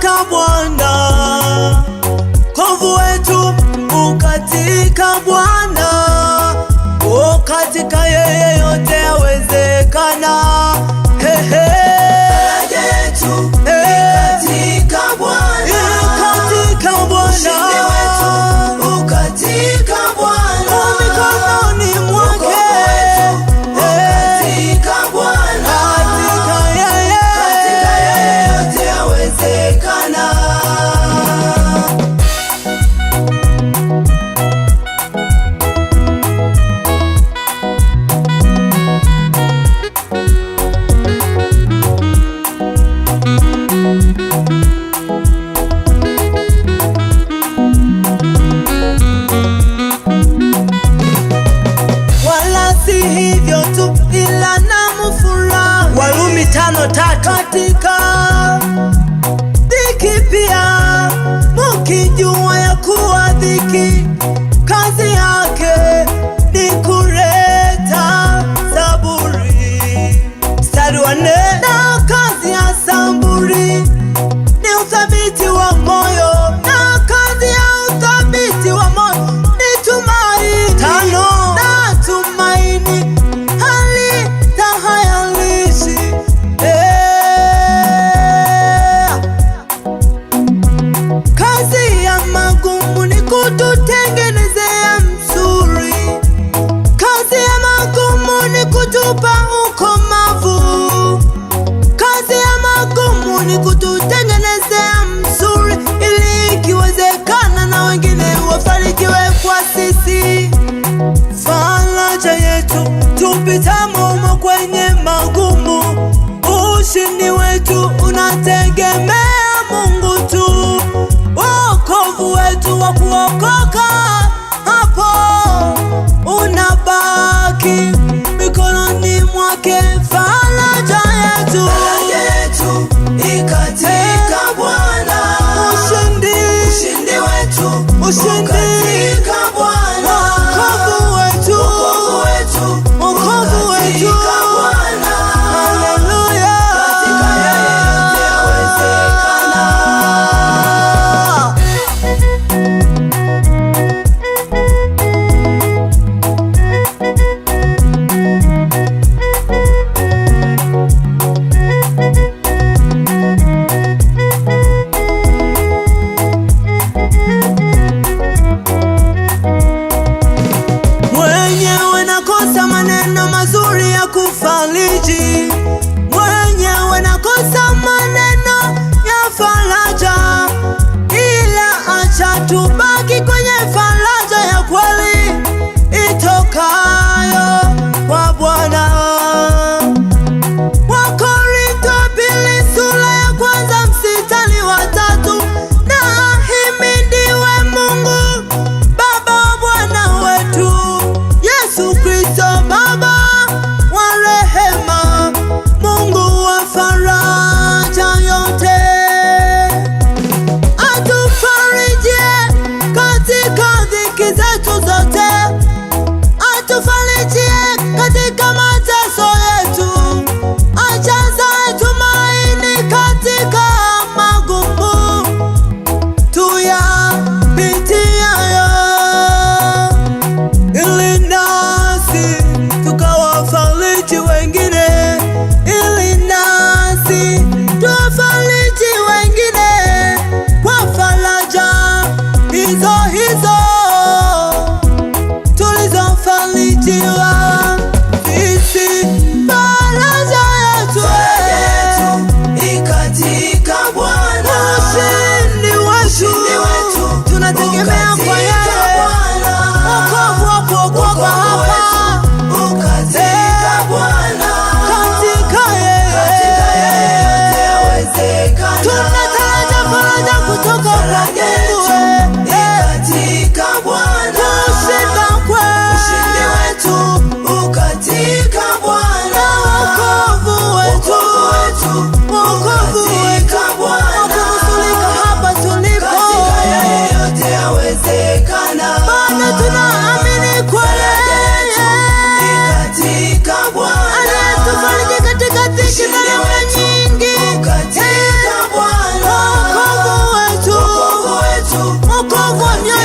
katika Bwana, wokovu wetu ukatika Bwana. O, katika yeye yote yawezekana. Faraja yetu ikatika Bwana, ushindi wetu ukatika Bwana, mikononi mwake. ukatika Bwana, katika yeye yote yawezekana. Hivyo tu ila namfurahi. Warumi 5:3. Katika dhiki pia mukijua ya kuwa dhiki kazi yake ni kuleta saburi. Mstari wa 4. Na kazi ya saburi ni uthabiti wa moyo, na kazi ya uthabiti wa moyo ni tumaini. 5. Na tumaini kazi ya magumu ni kututengenezea mzuri. Kazi ya magumu ni kutupa ukomavu. Kazi ya magumu ni kututengenezea mzuri, ili ikiwezekana na wengine wafanikiwe kwa sisi. Faraja yetu tupitamo kwenye magumu, ushindi wetu unategemea Mungu tu. Wokovu wetu wa kuokoka hapo unabaki mikononi mwake. Faraja yetu ikatika Bwana, ushindi wetu ukatika Bwana, wokovu wetu ukatika Bwana. Haleluya, katika yeye yote yawezekana. kwa mioyo